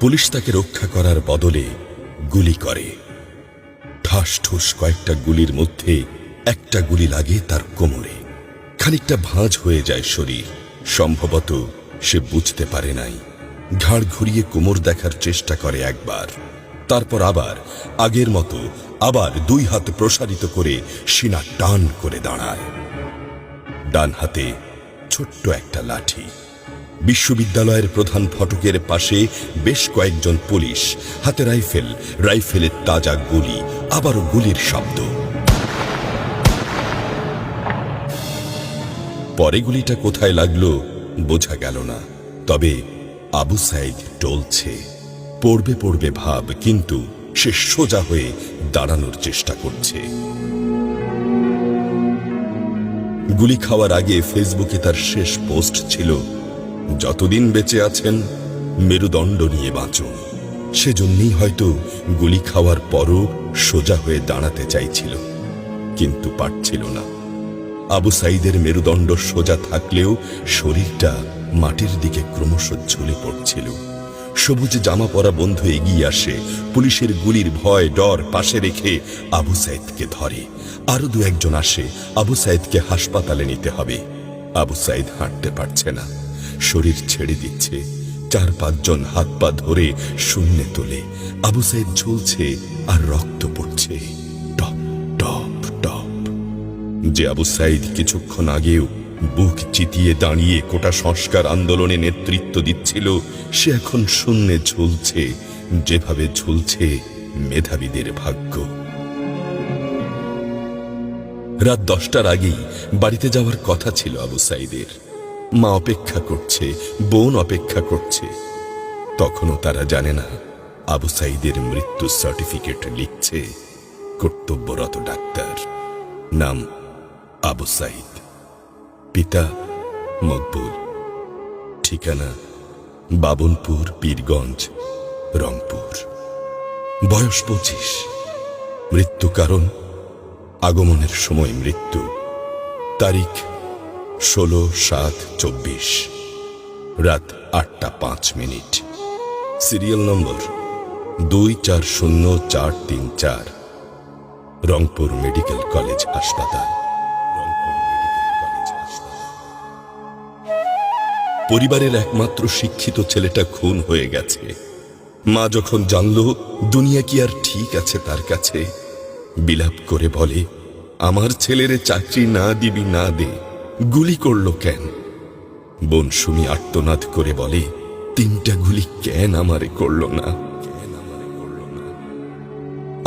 Police তাকে রক্ষা করার বদলে গুলি করে। ঠাস ঠুস কয়েকটা গুলির মধ্যে একটা গুলি লাগে তার কোমরে। খানিকটা ভাঁজ হয়ে যায় শরীর। সম্ভবত সে বুঝতে পারে নাই। ঘাড় ঘুরিয়ে কোমর দেখার চেষ্টা করে একবার, তারপর আবার আগের মতো আবার দুই হাত প্রসারিত করে সিনা টান করে দাঁড়ায়। ডান হাতে ছোট্ট একটা লাঠি। বিশ্ববিদ্যালয়ের প্রধান ফটকের পাশে বেশ কয়েকজন পুলিশ, হাতে রাইফেল, রাইফেলের তাজা গুলি, আবারও গুলির শব্দ। পরে গুলিটা কোথায় লাগলো বোঝা গেল না। তবে আবু সাইদ টলছে, পড়বে পড়বে ভাব, কিন্তু সে সোজা হয়ে দাঁড়ানোর চেষ্টা করছে। গুলি খাওয়ার আগে ফেসবুকে তার শেষ পোস্ট ছিল, যতদিন বেঁচে আছেন মেরুদণ্ড নিয়ে বাঁচুন। সেজন্যই হয়তো গুলি খাওয়ার পরও সোজা হয়ে দাঁড়াতে চাইছিল, কিন্তু পারছিল না। আবু সাইদের মেরুদণ্ড সোজা থাকলেও শরীরটা মাটির দিকে ক্রমশ ঝুলে পড়ছিল। সবুজ জামা পরা বন্ধু এগিয়ে আসে, পুলিশের গুলির ভয় ডর পাশে রেখে আবু সাইদকে ধরে। আরো দু একজন আসে, আবু সাইদকে হাসপাতালে নিতে হবে। আবু সাইদ হাঁটতে পারছে না, শরীর ছেড়ে দিচ্ছে। 4-5 জন হাত পা ধরে শূন্যে তোলে। আবু সাইদ ঝুলছে আর রক্ত পড়ছে টপ টপ টপ। যে আবু সাইদ কিছুক্ষণ আগেও বুক চিতিয়ে দাঁড়িয়ে কোটা সংস্কার আন্দোলনে নেতৃত্ব দিচ্ছিল, সে এখন শূন্যে ঝুলছে, যেভাবে ঝুলছে মেধাবীদের ভাগ্য। রাত 10টার আগেই বাড়িতে যাওয়ার কথা ছিল আবু সাইদের। মা অপেক্ষা করছে, বোন অপেক্ষা করছে। তখনও তারা জানে না আবু সাইদের মৃত্যু সার্টিফিকেট লিখছে কর্তব্যরত ডাক্তার। নাম আবু সাইদ, পিতা মকবুল, ঠিকানা বাবনপুর, পীরগঞ্জ, রংপুর। বয়স 25। মৃত্যু কারণ আগমনের সময় মৃত্যু। তারিখ 16/7/24, রাত 8টা 5 minute. Serial number 240434, Rangpur medical college হাসপাতাল। পরিবারের একমাত্র শিক্ষিত ছেলেটা খুন হয়ে গেছে। মা যখন জানল দুনিয়া কি আর ঠিক আছে তার কাছে, বিলাপ করে বলে, আমার ছেলেরে চাকরি না দিবি না দে, গুলি করলো কেন? বোন সুমি আর্তনাদ করে বলে, 3টা গুলি কেন আমারে করলো না?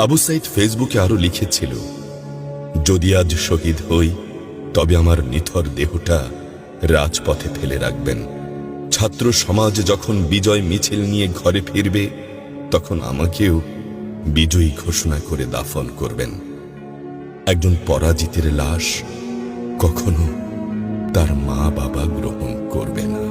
আবু সাইদ ফেসবুকে আরো লিখেছিল, যদি আজ শহীদ হই তবে আমার নিথর দেহটা রাজপথে ফেলে রাখবেন। ছাত্র সমাজ যখন বিজয় মিছিল নিয়ে ঘরে ফিরবে, তখন আমাকেও বিজয়ী ঘোষণা করে দাফন করবেন। একজন পরাজিতের লাশ কখনো তার মা বাবা গ্রহণ করবে না।